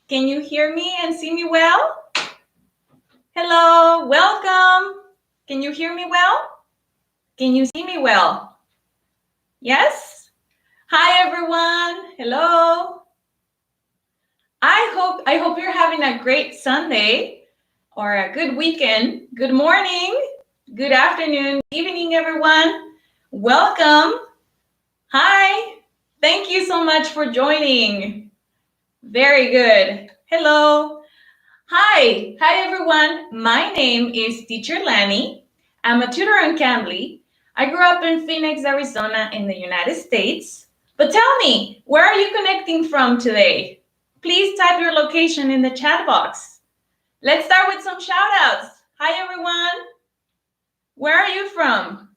Can you hear me and see me well? Hello, welcome. Can you hear me well? Can you see me well? Yes? Hi everyone. Hello. I hope you're having a great Sunday or a good weekend. Good morning, good afternoon, evening everyone. Welcome. Hi. Thank you so much for joining. Very good. Hello. Hi everyone. My name is Teacher Lani. I'm a tutor on Cambly. I grew up in Phoenix, Arizona in the United States. But tell me, where are you connecting from today? Please type your location in the chat box. Let's start with some shout outs. Hi everyone. Where are you from?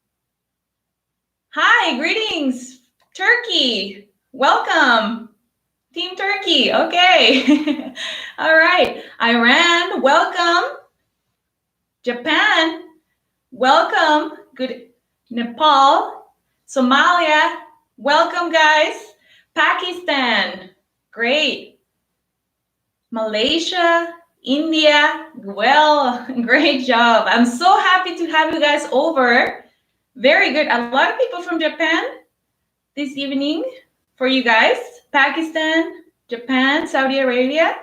Hi, greetings. Turkey. Welcome. Team Turkey. Okay. All right. Iran, welcome. Japan, welcome. Good. Nepal, Somalia, welcome, guys. Pakistan, great. Malaysia, India, well, great job. I'm so happy to have you guys over. Very good. A lot of people from Japan this evening for you guys. Pakistan, Japan, Saudi Arabia.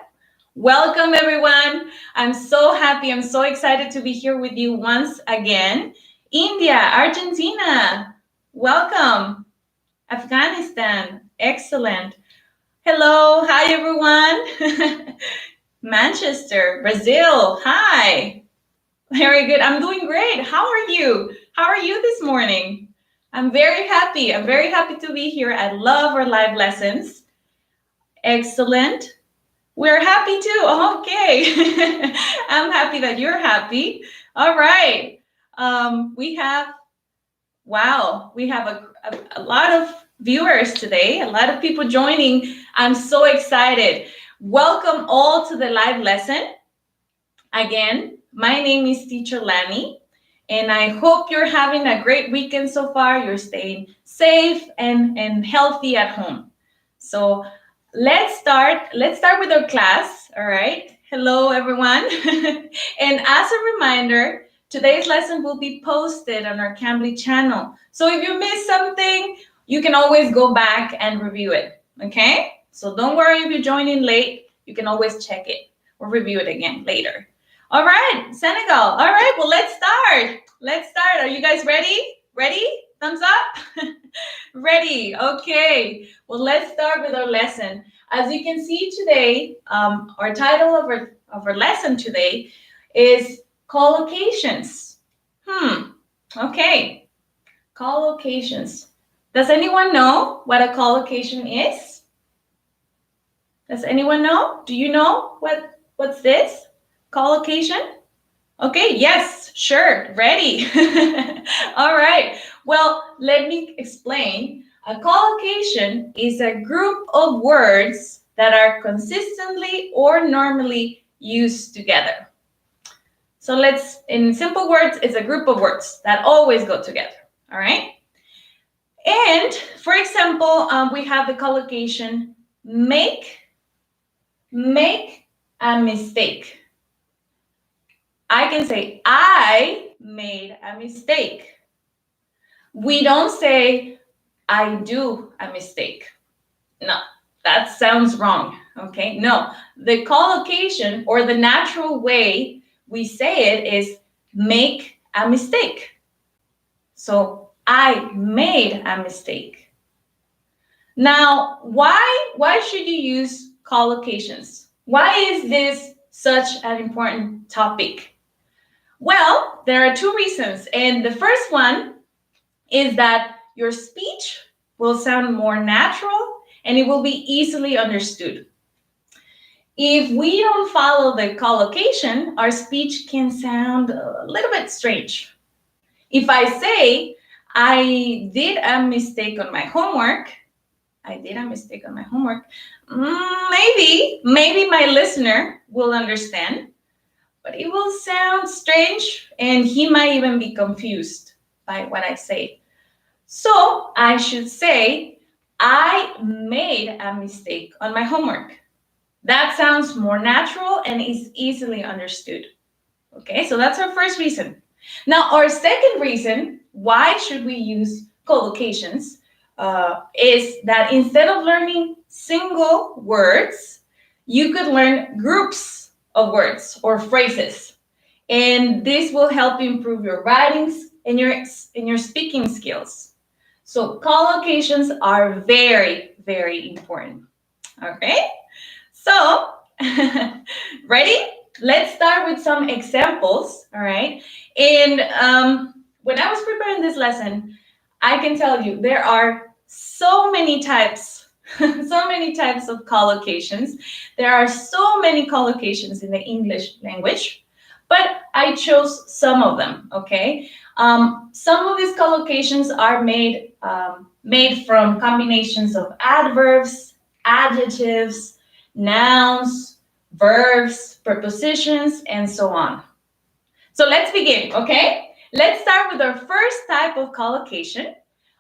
Welcome, everyone. I'm so happy. I'm so excited to be here with you once again. India, Argentina, welcome. Afghanistan, excellent. Hello, hi, everyone. Manchester, Brazil, hi. Very good. I'm doing great. How are you? How are you this morning? I'm very happy. I'm very happy to be here. I love our live lessons. Excellent. We're happy too. Okay. I'm happy that you're happy. All right. We have a lot of viewers today, a lot of people joining. I'm so excited. Welcome all to the live lesson. Again, my name is Teacher Lani, and I hope you're having a great weekend so far. You're staying safe and healthy at home. So let's start with our class. All right. Hello, everyone. And as a reminder, today's lesson will be posted on our Cambly channel. So if you missed something, you can always go back and review it. Okay? So don't worry if you join in late. You can always check it or review it again later. All right, Senegal. All right, well, let's start. Let's start. Are you guys ready? Ready? Thumbs up? Ready. Okay. Well, let's start with our lesson. As you can see today, our title of our lesson today is collocations. Okay. Collocations. Does anyone know what a collocation is? Does anyone know? Do you know what's this? Collocation? Okay, yes, sure, ready. All right. Well, let me explain. A collocation is a group of words that are consistently or normally used together. So in simple words, it's a group of words that always go together. All right. And for example, we have the collocation make a mistake. I can say, I made a mistake. We don't say, I do a mistake. No, that sounds wrong. Okay, no. The collocation or the natural way we say it is make a mistake. So I made a mistake. Now, why should you use collocations? Why is this such an important topic? Well, there are two reasons. And the first one is that your speech will sound more natural and it will be easily understood. If we don't follow the collocation, our speech can sound a little bit strange. If I say, I did a mistake on my homework, maybe my listener will understand, but it will sound strange and he might even be confused by what I say. So I should say, I made a mistake on my homework. That sounds more natural and is easily understood. Okay, so that's our first reason. Now, our second reason why should we use collocations is that instead of learning single words, you could learn groups of words or phrases, and this will help you improve your writings and your speaking skills. So collocations are very, very important. Okay, so ready? Let's start with some examples. All right, and when I was preparing this lesson, I can tell you there are so many types, so many types of collocations. There are so many collocations in the English language, but I chose some of them. Okay, some of these collocations are made from combinations of adverbs, adjectives, nouns, verbs, prepositions, and so on. So let's begin, okay? Let's start with our first type of collocation.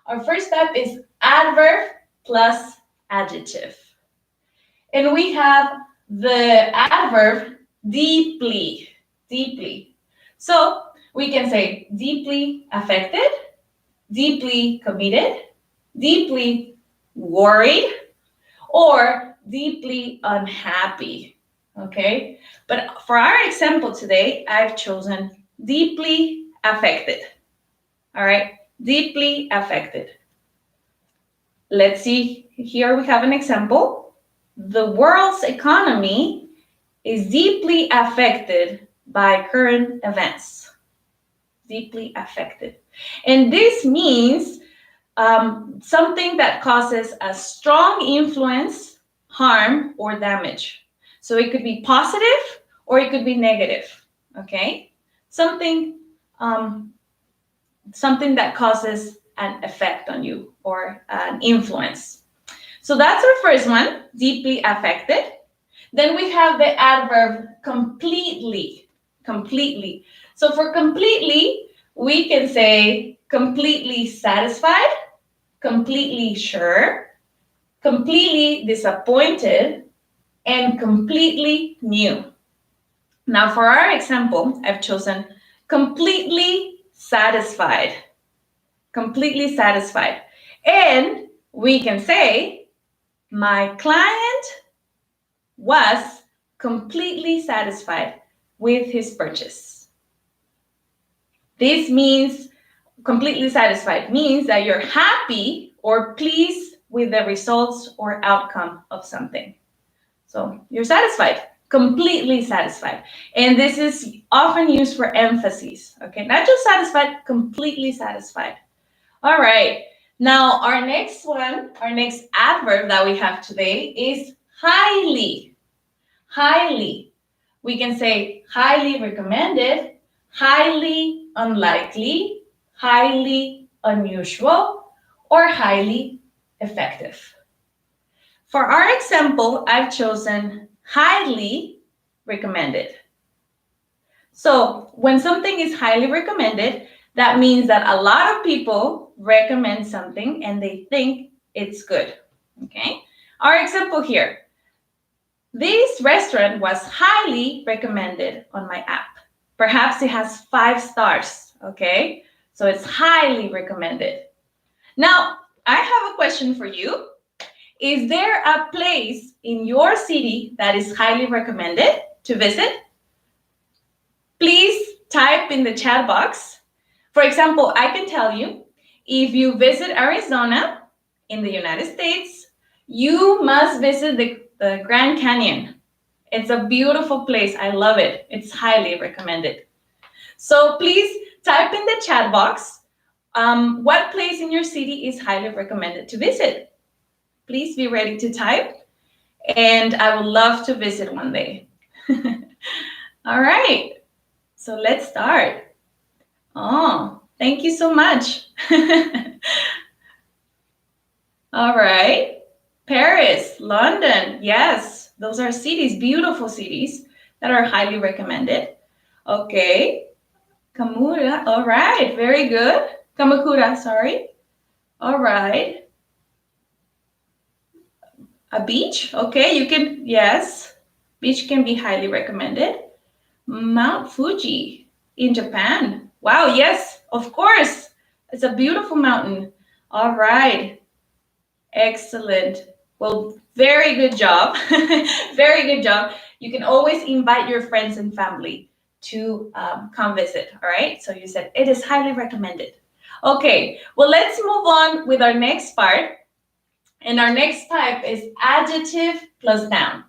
Our first type is adverb plus adjective. And we have the adverb deeply, deeply. So we can say deeply affected, deeply committed, deeply worried, or deeply unhappy. Okay, but for our example today, I've chosen deeply affected. All right, deeply affected. Let's see, here we have an example. The world's economy is deeply affected by current events. Deeply affected. And this means something that causes a strong influence, harm, or damage. So it could be positive or it could be negative. Okay, something um, something that causes an effect on you or an influence. So that's our first one, deeply affected. Then we have the adverb completely. Completely. So for completely, we can say completely satisfied, completely sure, completely disappointed, and completely new. Now, for our example, I've chosen completely satisfied. Completely satisfied. And we can say, my client was completely satisfied with his purchase. This means completely satisfied means that you're happy or pleased with the results or outcome of something. So you're satisfied, completely satisfied. And this is often used for emphasis, okay? Not just satisfied, completely satisfied. All right. Now, our next one, our next adverb that we have today is highly. Highly. We can say highly recommended, highly unlikely, highly unusual, or highly effective. For our example, I've chosen highly recommended. So when something is highly recommended, that means that a lot of people recommend something and they think it's good. Okay? Our example here. This restaurant was highly recommended on my app. Perhaps it has 5 stars, okay? So it's highly recommended. Now, I have a question for you. Is there a place in your city that is highly recommended to visit? Please type in the chat box. For example, I can tell you, if you visit Arizona in the United States, you must visit the Grand Canyon. It's a beautiful place. I love it. It's highly recommended. So please type in the chat box what place in your city is highly recommended to visit. Please be ready to type, and I would love to visit one day. All right, so let's start. Oh, thank you so much. All right, Paris, London, yes, those are cities, beautiful cities that are highly recommended. Okay, Kamura, all right, very good. Kamakura, sorry. All right. A beach? Okay, you can, yes. Beach can be highly recommended. Mount Fuji in Japan. Wow, yes, of course. It's a beautiful mountain. All right. Excellent. Well, very good job. Very good job. You can always invite your friends and family to come visit. All right. So you said it is highly recommended. Okay. Well, let's move on with our next part. And our next type is adjective plus noun.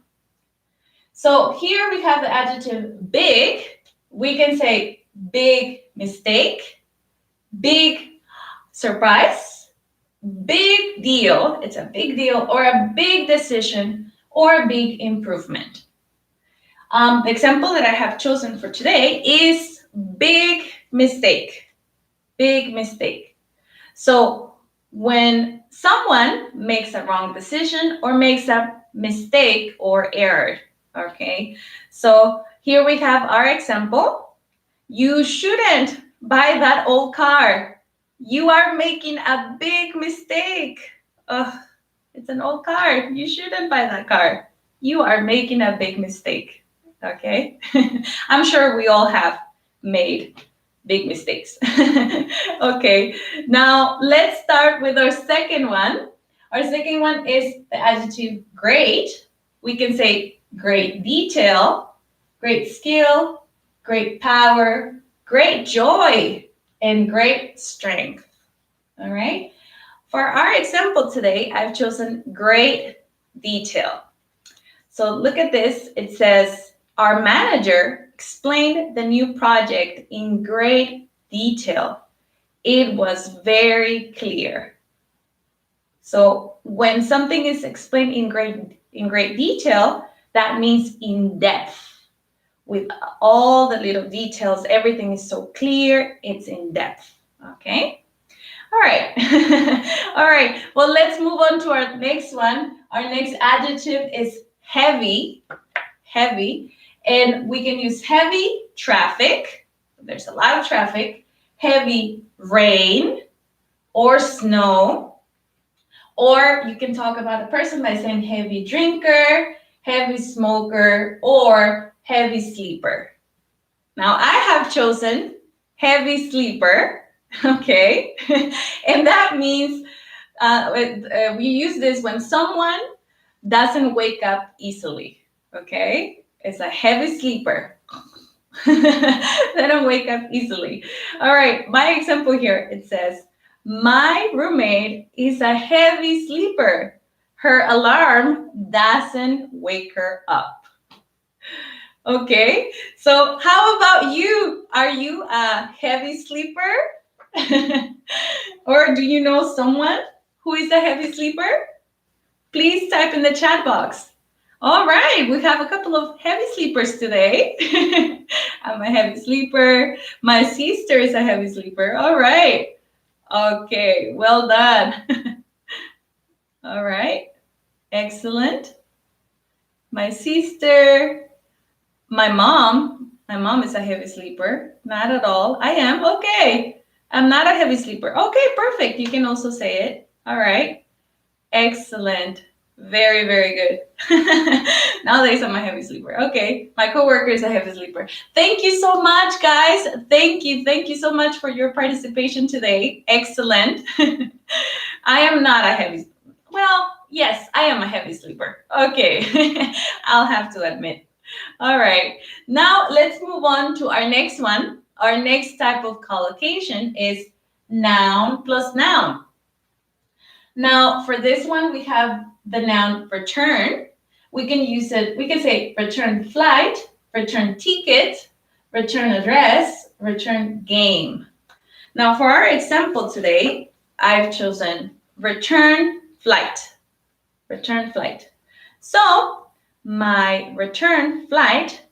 So here we have the adjective big. We can say big mistake, big surprise, big deal, it's a big deal, or a big decision, or a big improvement. The example that I have chosen for today is big mistake. Big mistake. So when someone makes a wrong decision or makes a mistake or error, okay? So here we have our example. You shouldn't buy that old car. You are making a big mistake. Ugh, it's an old car. You shouldn't buy that car. You are making a big mistake. Okay? I'm sure we all have made big mistakes. Okay, now let's start with our second one. Our second one is the adjective great. We can say great detail, great skill, great power, great joy, and great strength. All right. For our example today, I've chosen great detail. So look at this. It says, our manager explained the new project in great detail. It was very clear. So when something is explained in great detail, that means in depth. With all the little details, everything is so clear, it's in depth. Okay? All right. All right. Well, let's move on to our next one. Our next adjective is heavy. Heavy. And we can use heavy traffic. There's a lot of traffic. Heavy rain or snow. Or you can talk about a person by saying heavy drinker, heavy smoker, or heavy sleeper. Now, I have chosen heavy sleeper, okay? And that means we use this when someone doesn't wake up easily, okay? It's a heavy sleeper. They don't wake up easily. All right, my example here, it says, my roommate is a heavy sleeper. Her alarm doesn't wake her up. Okay, so how about you? Are you a heavy sleeper? Or do you know someone who is a heavy sleeper? Please type in the chat box. All right, we have a couple of heavy sleepers today. I'm a heavy sleeper. My sister is a heavy sleeper. All right. Okay, well done. All right, excellent. My sister, my mom is a heavy sleeper. Not at all. I am. Okay. I'm not a heavy sleeper. Okay, perfect. You can also say it. All right. Excellent. Very, very good. Nowadays, I'm a heavy sleeper. Okay. My coworker is a heavy sleeper. Thank you so much, guys. Thank you. Thank you so much for your participation today. Excellent. I am not a heavy, well, yes, I am a heavy sleeper. Okay. I'll have to admit. All right. Now let's move on to our next one. Our next type of collocation is noun plus noun. Now, for this one, we have the noun return. We can use it, we can say return flight, return ticket, return address, return game. Now, for our example today, I've chosen return flight. Return flight. So, my return flight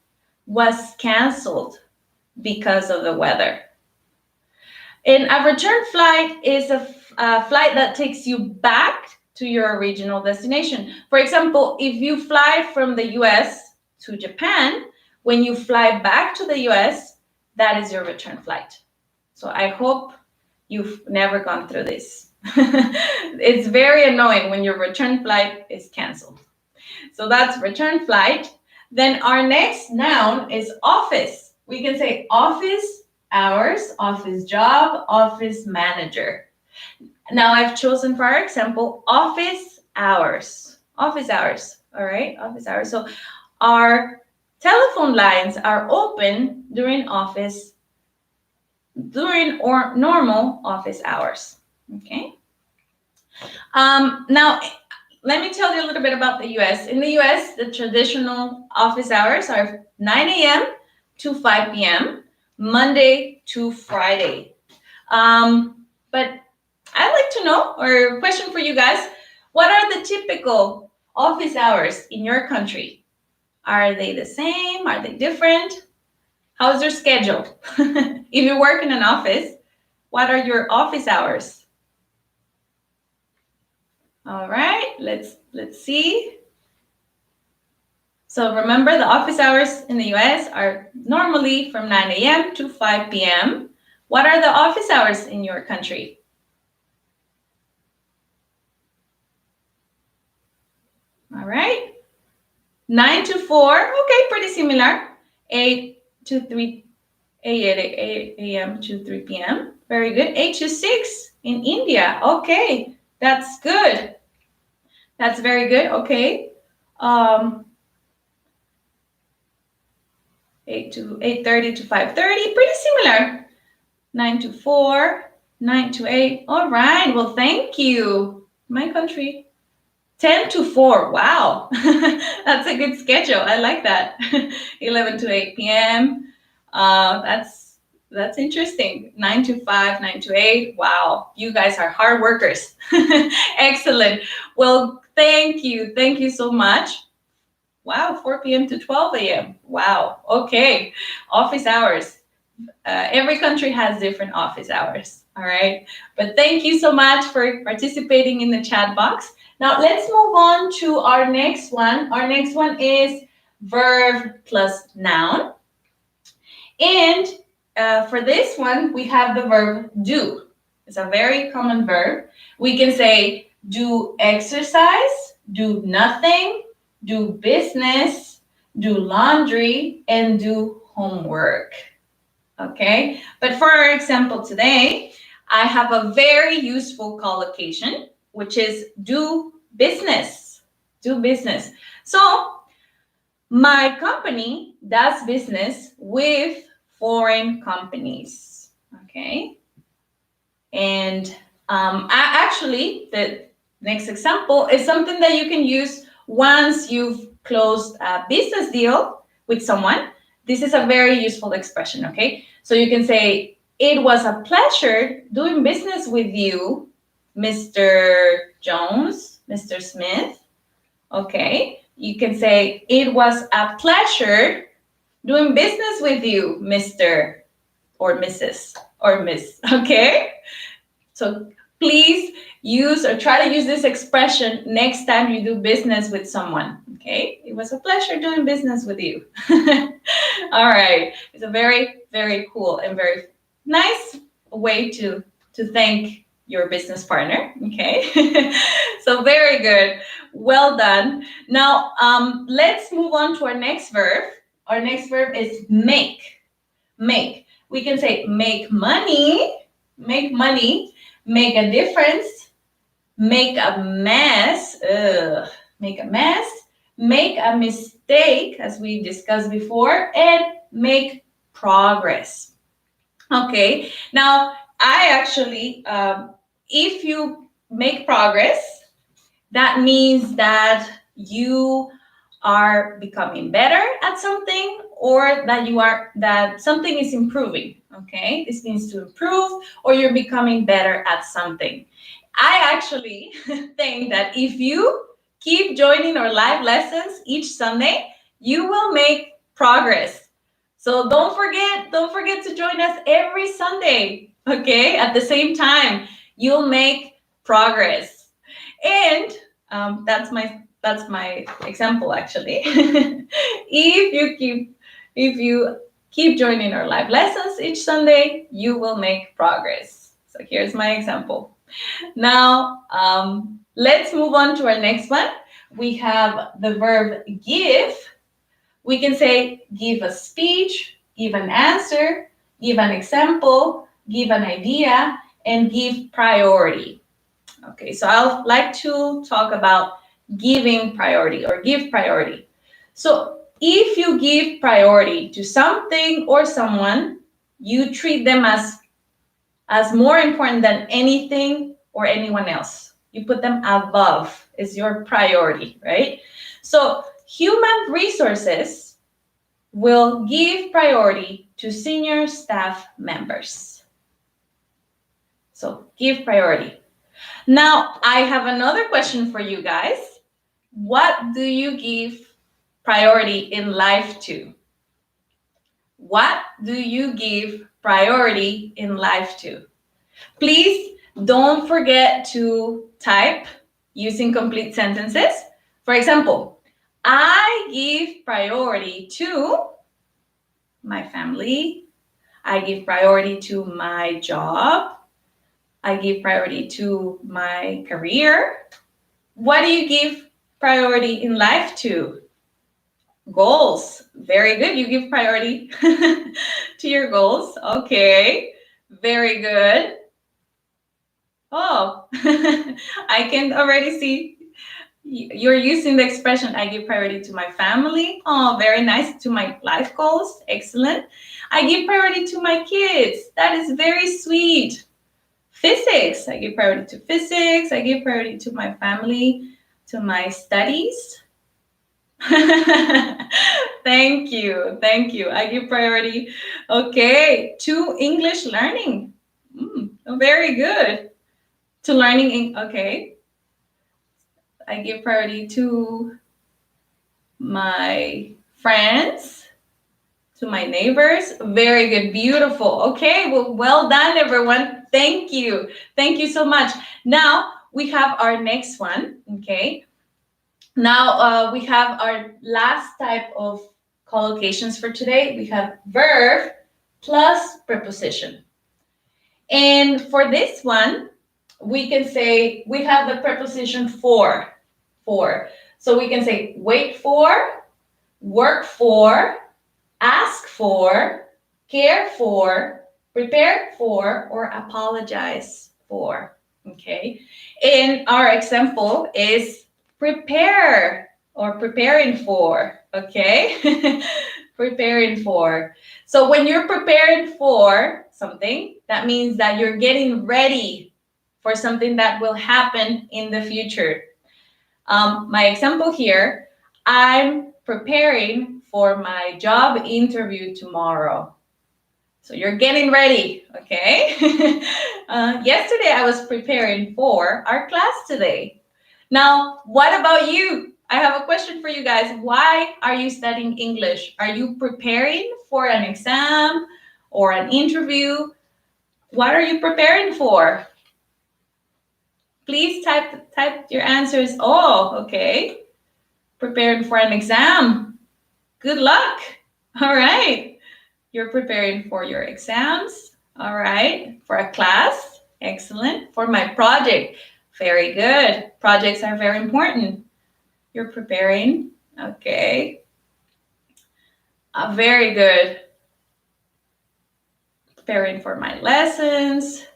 was canceled because of the weather. And a return flight is a flight that takes you back to your original destination. For example, if you fly from the US to Japan, when you fly back to the US, that is your return flight. So I hope you've never gone through this. It's very annoying when your return flight is canceled. So that's return flight. Then our next noun is office. We can say office hours, office job, office manager. Now I've chosen for our example office hours. Office hours. All right, office hours. So our telephone lines are open during or normal office hours. Okay. Now, let me tell you a little bit about the US. In the US, the traditional office hours are 9 a.m. to 5 p.m., Monday to Friday. But I'd like to know, or question for you guys, what are the typical office hours in your country? Are they the same? Are they different? How's your schedule? If you work in an office, what are your office hours? All right, let's see. So remember, the office hours in the US are normally from 9 a.m. to 5 p.m. What are the office hours in your country? All right, 9 to 4, okay, pretty similar. 8 to 3, 8 a.m. to 3 p.m. Very good. 8 to 6 in India. Okay, that's good. That's very good. Okay. 8:30 to 5:30, pretty similar. 9 to 4, 9 to 8. All right. Well, thank you. My country. 10 to 4. Wow. That's a good schedule. I like that. 11 to 8 p.m. That's interesting. 9 to 5, 9 to 8. Wow. You guys are hard workers. Excellent. Well, thank you. Thank you so much. Wow, 4 p.m. to 12 a.m. Wow. Okay. Office hours. Every country has different office hours. All right. But thank you so much for participating in the chat box. Now let's move on to our next one. Our next one is verb plus noun. And for this one, we have the verb do. It's a very common verb. We can say do exercise, do nothing, do business, do laundry, and do homework. Okay, but for our example today, I have a very useful collocation, which is do business. Do business. So my company does business with foreign companies. Okay, and actually, the next example is something that you can use once you've closed a business deal with someone. This is a very useful expression, okay? So you can say, it was a pleasure doing business with you, Mr. Jones, Mr. Smith. Okay, you can say, it was a pleasure doing business with you, Mr. or Mrs. or Miss, okay? So please use or try to use this expression next time you do business with someone, okay? It was a pleasure doing business with you. All right, it's a very, very cool and very nice way to thank your business partner, okay? So very good, well done. Now, let's move on to our next verb. Our next verb is make. Make. We can say make money, make a difference, make a mess, make a mess, make a mistake, as we discussed before, and make progress. Okay, now I actually, if you make progress, that means that you are becoming better at something, or that something is improving. Okay, this means to improve, or you're becoming better at something. I actually think that if you keep joining our live lessons each Sunday, you will make progress. So don't forget to join us every Sunday, okay? At the same time, you'll make progress. And that's my example, actually. If you keep joining our live lessons each Sunday, you will make progress. So here's my example. Now, let's move on to our next one. We have the verb give. We can say give a speech, give an answer, give an example, give an idea, and give priority. Okay, so I'd like to talk about giving priority or give priority. So if you give priority to something or someone, you treat them as more important than anything or anyone else. You put them above, is your priority, right? So human resources will give priority to senior staff members. So give priority. Now, I have another question for you guys. What do you give priority in life to? What do you give priority in life to? Please don't forget to type using complete sentences. For example, I give priority to my family. I give priority to my job. I give priority to my career. What do you give priority in life to? Goals. Very good. You give priority to your goals. Okay. Very good. Oh, I can already see you're using the expression, I give priority to my family. Oh, very nice. To my life goals. Excellent. I give priority to my kids. That is very sweet. Physics. I give priority to physics. I give priority to my family, to my studies. Thank you. Thank you. I give priority, okay, to English learning. Very good. To learning, okay. I give priority to my friends, to my neighbors. Very good. Beautiful. Okay. Well done, everyone. Thank you. Thank you so much. Now we have our next one. Okay. Now we have our last type of collocations for today. We have verb plus preposition. And for this one, we can say we have the preposition for. So we can say wait for, work for, ask for, care for, prepare for, or apologize for. Okay. And our example is prepare or preparing for. Okay. Preparing for. So when you're preparing for something, that means that you're getting ready for something that will happen in the future. My example here, I'm preparing for my job interview tomorrow. So you're getting ready, okay? Yesterday, I was preparing for our class today. Now, what about you? I have a question for you guys. Why are you studying English? Are you preparing for an exam or an interview? What are you preparing for? Please type your answers. Oh, okay. Preparing for an exam. Good luck. All right. You're preparing for your exams. All right. For a class. Excellent. For my project. Very good. Projects are very important. You're preparing. Okay. Very good. Preparing for my lessons.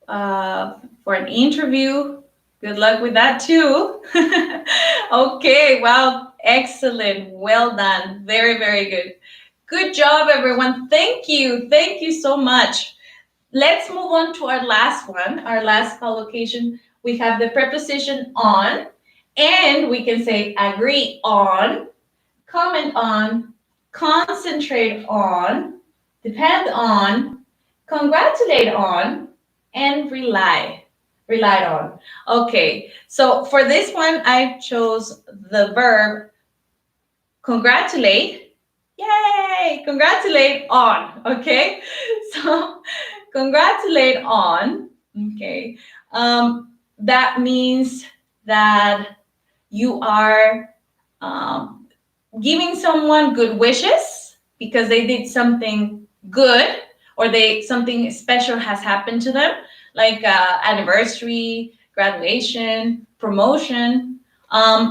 For an interview. Good luck with that too. Okay, wow, excellent. Well done. Very, very good. Good job, everyone. Thank you. Thank you so much. Let's move on to our last one, our last collocation. We have the preposition on, and we can say agree on, comment on, concentrate on, depend on, congratulate on, and relied on. Okay, so for this one, I chose the verb congratulate. Yay! Congratulate on. Okay, so congratulate on. Okay, that means that you are giving someone good wishes because they did something good or something special has happened to them. like anniversary, graduation, promotion,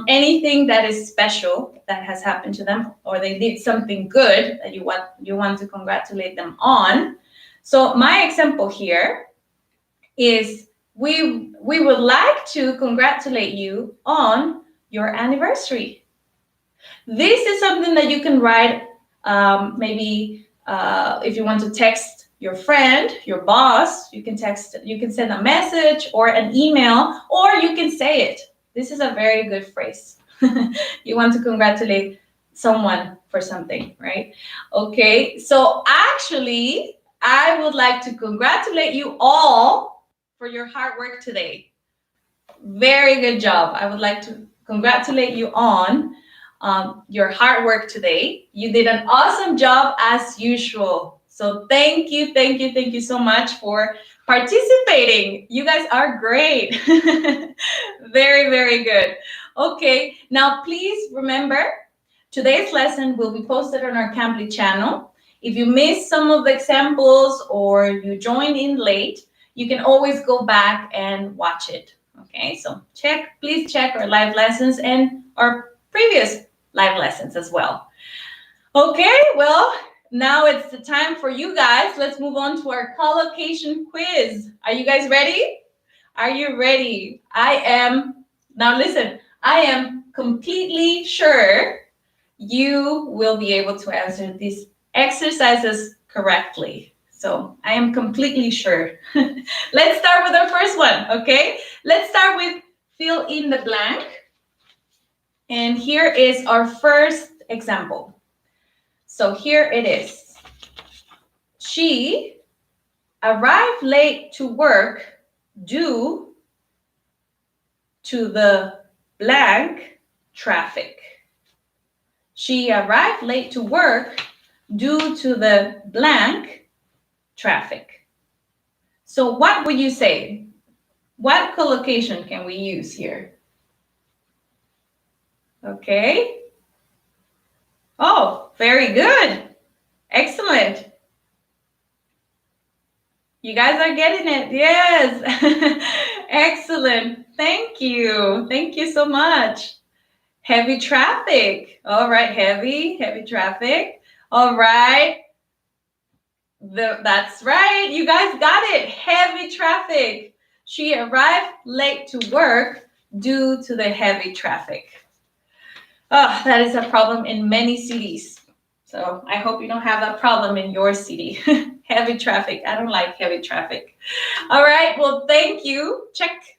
anything that is special that has happened to them, or they did something good that you want to congratulate them on. So my example here is we would like to congratulate you on your anniversary. This is something that you can write, maybe if you want to text your friend, your boss, you can send a message or an email, or you can say it. This is a very good phrase. You want to congratulate someone for something, right? Okay, so actually, I would like to congratulate you all for your hard work today. Very good job. I would like to congratulate you on your hard work today. You did an awesome job as usual. So thank you, thank you, thank you so much for participating. You guys are great. Very, very good. Okay, now please remember, today's lesson will be posted on our Cambly channel. If you missed some of the examples or you joined in late, you can always go back and watch it. Okay, so please check our live lessons and our previous live lessons as well. Okay, well, now it's the time for you guys. Let's move on to our collocation quiz. Are you guys ready? Are you ready? Now listen, I am completely sure you will be able to answer these exercises correctly. So I am completely sure. Let's start with our first one, okay? Let's start with fill in the blank. And here is our first example. So here it is. She arrived late to work due to the blank traffic. She arrived late to work due to the blank traffic. So what would you say? What collocation can we use here? Okay. Oh, very good. Excellent. You guys are getting it. Yes. Excellent. Thank you. Thank you so much. Heavy traffic. All right, heavy traffic. All right. That's right. You guys got it. Heavy traffic. She arrived late to work due to the heavy traffic. Oh, that is a problem in many cities. So I hope you don't have that problem in your city. Heavy traffic. I don't like heavy traffic. All right. Well, thank you.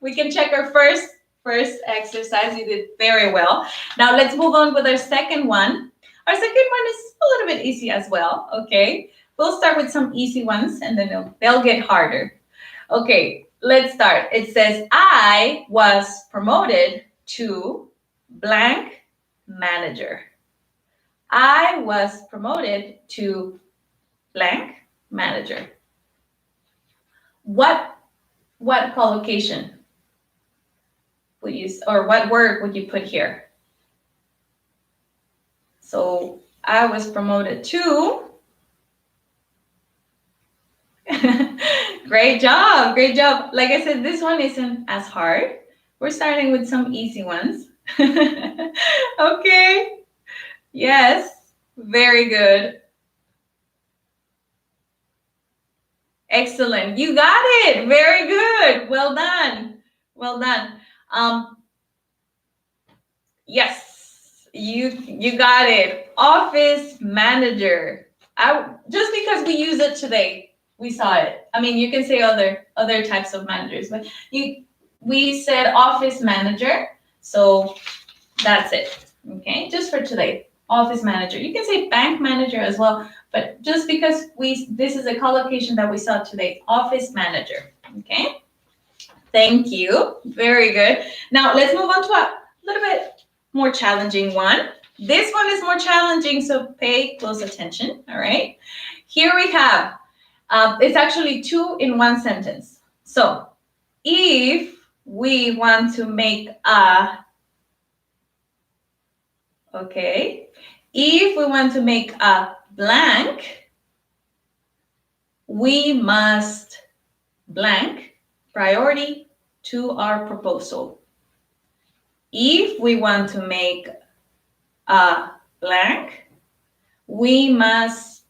We can check our first exercise. You did very well. Now let's move on with our second one. Our second one is a little bit easy as well. Okay. We'll start with some easy ones and then they'll get harder. Okay, let's start. It says, I was promoted to blank manager. I was promoted to blank manager. What collocation would you, or what word would you put here? So I was promoted to. Great job. Great job. Like I said, this one isn't as hard. We're starting with some easy ones. Okay. Yes. Very good. Excellent. You got it. Very good. Well done. Well done. Yes. You got it. Office manager. Just because we use it today, we saw it. I mean, you can say other types of managers, but we said office manager, so that's it. Okay, just for today, office manager. You can say bank manager as well, but just because this is a collocation that we saw today, office manager. Okay, thank you. Very good. Now let's move on to a little bit more challenging one. This one is more challenging, so pay close attention. All right, here we have. It's actually two in one sentence. So if we want to make if we want to make a blank, we must blank priority to our proposal. If we want to make a blank, we must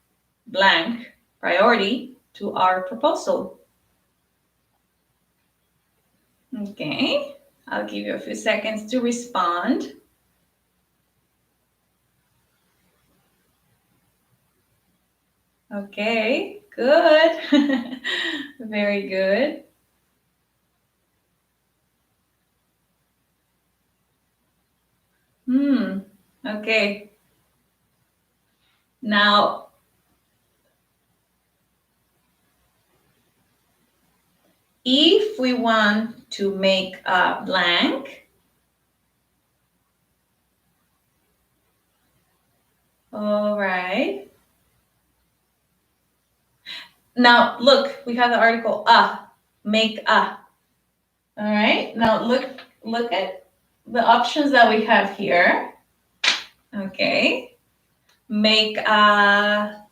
blank priority to our proposal. Okay, I'll give you a few seconds to respond. Okay, good. Very good. Okay. Now, if we want to make a blank, all right. Now, look, we have the article make a. All right. Now, look at the options that we have here. Okay. Make a.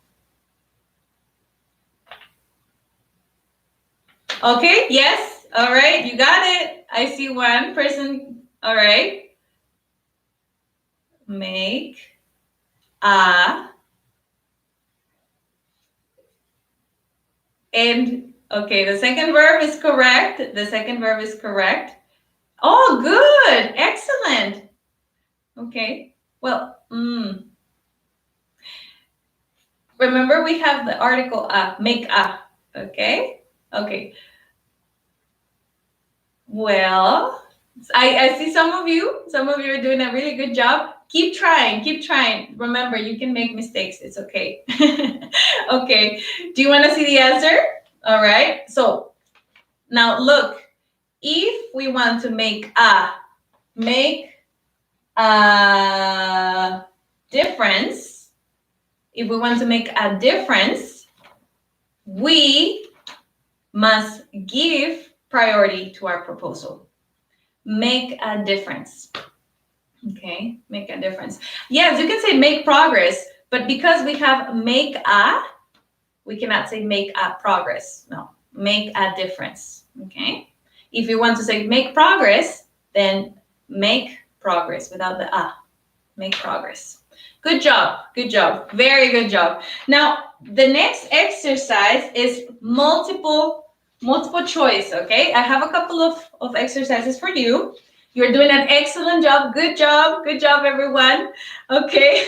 Okay. Yes. All right. You got it. I see one person. All right. Make a. And okay, the second verb is correct. The second verb is correct. Oh, good. Excellent. Okay. Well, remember we have the article make a. Okay. Okay. Well, I see some of you. Some of you are doing a really good job. Keep trying. Keep trying. Remember, you can make mistakes. It's okay. Okay. Do you want to see the answer? All right. So now look. If we want to make a difference, if we want to make a difference, we must give priority to our proposal. Make a difference. Okay, make a difference. Yes, you can say make progress, but because we have make a, we cannot say make a progress. No, make a difference. Okay, if you want to say make progress, then make progress without the a. Make progress. Good job. Good job. Very good job. Now, the next exercise is multiple choice, okay? I have a couple of exercises for you. You're doing an excellent job. Good job. Good job, everyone. Okay.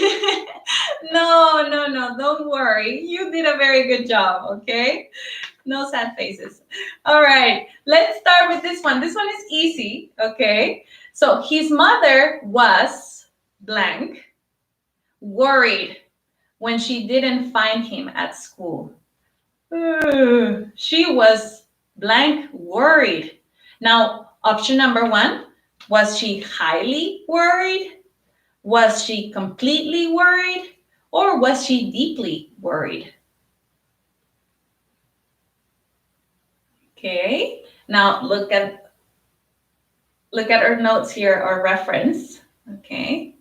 No, no, no. Don't worry. You did a very good job, okay? No sad faces. All right. Let's start with this one. This one is easy, okay? So his mother was blank worried when she didn't find him at school. She was blank worried. Now, option number one, was she highly worried? Was she completely worried? Or was she deeply worried? Okay, now look at our notes here, our reference. Okay.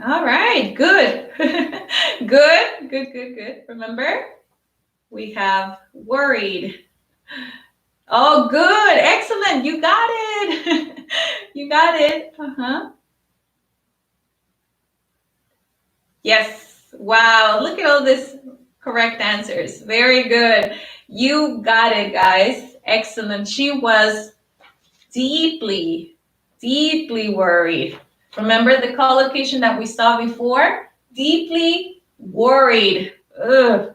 All right, good. Good. Remember, we have worried. Oh, good. Excellent. You got it. You got it. Uh-huh. Yes. Wow. Look at all these correct answers. Very good. You got it, guys. Excellent. She was deeply worried. Remember the collocation that we saw before? Deeply worried. Ugh.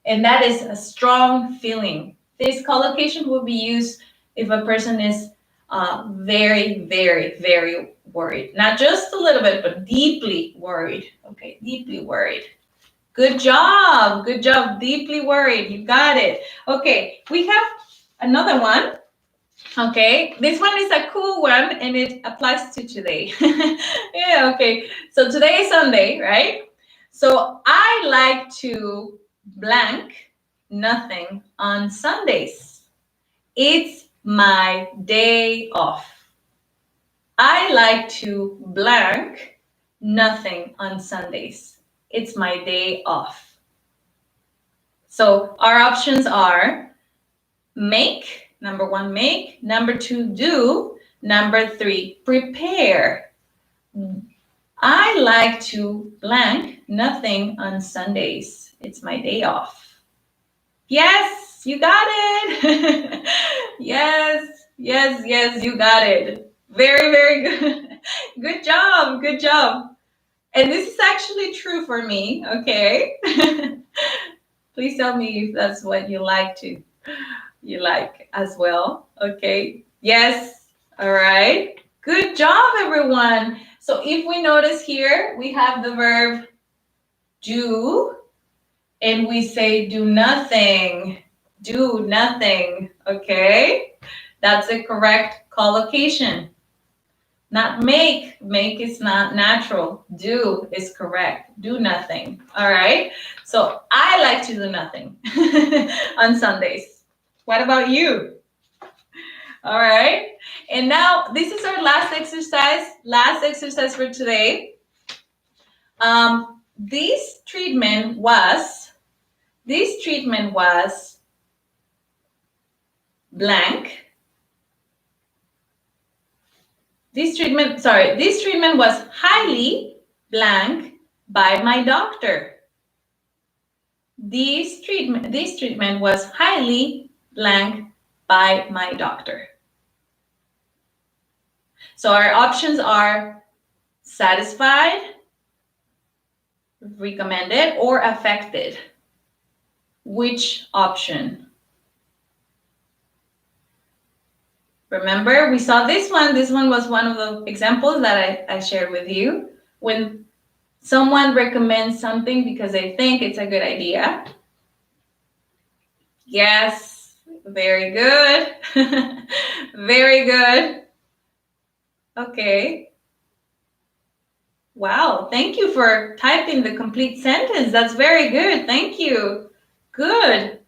And that is a strong feeling. This collocation will be used if a person is very worried. Not just a little bit, but deeply worried. Okay, deeply worried. Good job. Good job. Deeply worried. You got it. Okay, we have another one. Okay, this one is a cool one and it applies to today. Yeah, okay. So today is Sunday, right? So I like to blank nothing on Sundays. It's my day off. I like to blank nothing on Sundays. It's my day off. So our options are make, number 1, make, number 2, do, number 3, prepare. I like to blank nothing on Sundays. It's my day off. Yes, you got it. Yes, yes, yes, you got it. Very, very good. Good job. Good job. And this is actually true for me, okay? Please tell me if that's what you like as well. Okay. Yes. All right. Good job, everyone. So if we notice here, we have the verb do, and we say do nothing. Do nothing. Okay. That's the correct collocation. Not make. Make is not natural. Do is correct. Do nothing. All right. So I like to do nothing on Sundays. What about you? All right. And now this is our last exercise for today. This treatment was blank. This treatment was highly blank by my doctor. This treatment was highly blank by my doctor. So our options are satisfied, recommended, or affected. Which option? Remember, we saw this one. This one was one of the examples that I shared with you. When someone recommends something because they think it's a good idea. Yes, very good. Very good. Okay. Wow, thank you for typing the complete sentence. That's very good. Thank you. Good.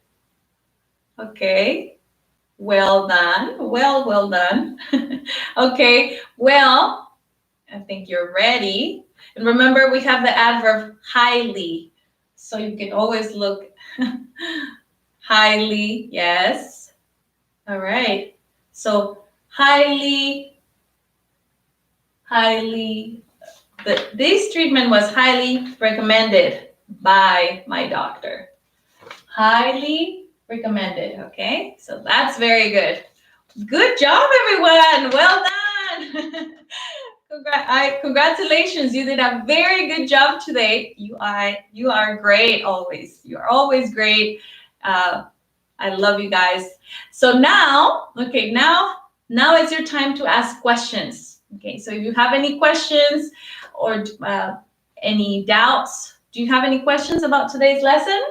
Okay. Well done. Well done. Okay. Well, I think you're ready. And remember, we have the adverb highly. So you can always look highly. Yes. All right. So highly. This treatment was highly recommended by my doctor. Highly recommended. Okay. So that's very good. Good job, everyone. Well done. Congratulations. You did a very good job today. You are great always. You are always great. I love you guys. So now, okay, now it's your time to ask questions. Okay, so if you have any questions or any doubts, do you have any questions about today's lesson?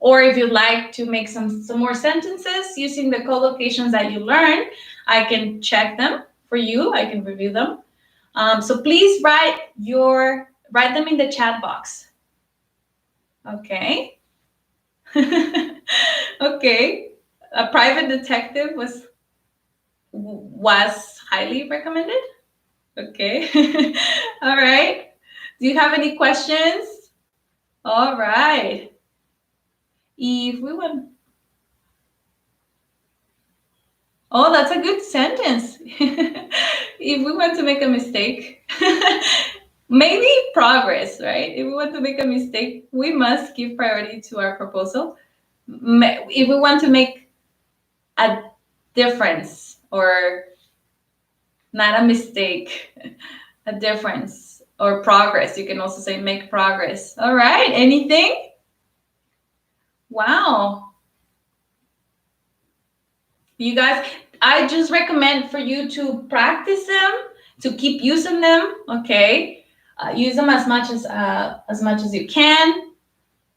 Or if you'd like to make some more sentences using the collocations that you learned, I can check them for you. I can review them. So please write them in the chat box. Okay. Okay. A private detective was highly recommended. Okay. All right. Do you have any questions? All right. If we want. Oh, that's a good sentence. If we want to make a mistake, maybe progress, right? If we want to make a mistake, we must give priority to our proposal. If we want to make a difference or not a mistake, a difference or progress, you can also say make progress. All right. Anything? Wow. You guys, I just recommend for you to practice them, to keep using them. Okay, use them as much as you can.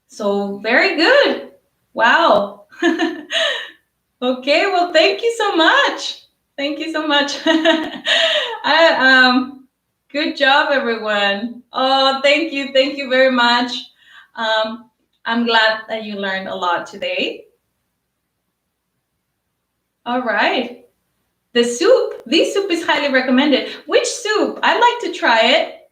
So very good. Wow. Okay. Well, thank you so much. Thank you so much. Good job, everyone. Oh, thank you. Thank you very much. I'm glad that you learned a lot today. All right. This soup is highly recommended. Which soup? I'd like to try it.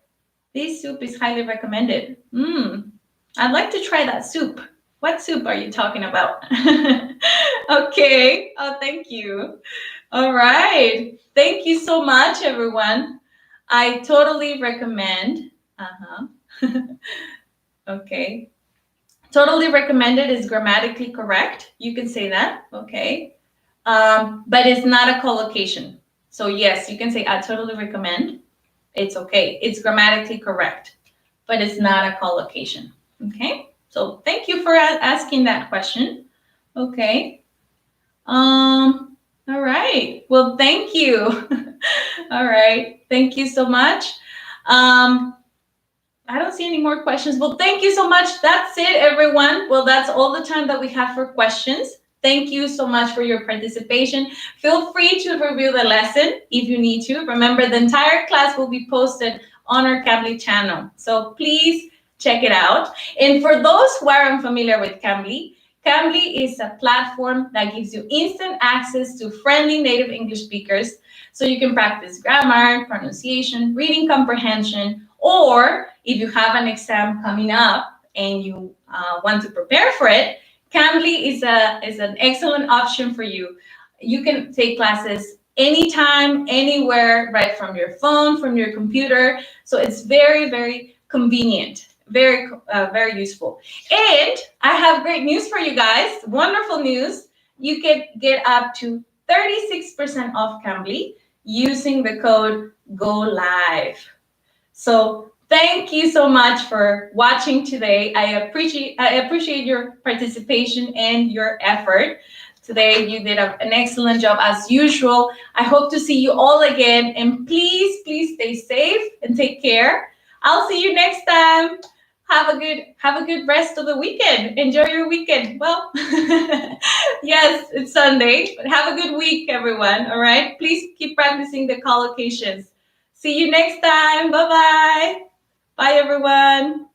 This soup is highly recommended. I'd like to try that soup. What soup are you talking about? Okay. Oh, thank you. All right. Thank you so much, everyone. I totally recommend. Uh-huh. Okay. Totally recommended is grammatically correct. You can say that. Okay. But it's not a collocation. So yes, you can say I totally recommend. It's okay. It's grammatically correct, but it's not a collocation. Okay. So thank you for asking that question. Okay. All right. Well, thank you. All right. Thank you so much. I don't see any more questions. Well, thank you so much. That's it, everyone. Well, that's all the time that we have for questions. Thank you so much for your participation. Feel free to review the lesson if you need to. Remember, the entire class will be posted on our Cambly channel. So please check it out. And for those who are unfamiliar with Cambly, Cambly is a platform that gives you instant access to friendly native English speakers so you can practice grammar, pronunciation, reading comprehension, or if you have an exam coming up and you want to prepare for it, Cambly is an excellent option for you. You can take classes anytime, anywhere, right from your phone, from your computer. So it's very, very convenient, very useful. And I have great news for you guys. Wonderful news. You can get up to 36% off Cambly using the code GOLIVE. So thank you so much for watching today. I appreciate your participation and your effort. Today you did an excellent job as usual. I hope to see you all again, and please stay safe and take care. I'll see you next time. Have a good rest of the weekend. Enjoy your weekend. Well, yes, it's Sunday, but have a good week, everyone. All right. Please keep practicing the collocations. See you next time. Bye-bye. Bye, everyone.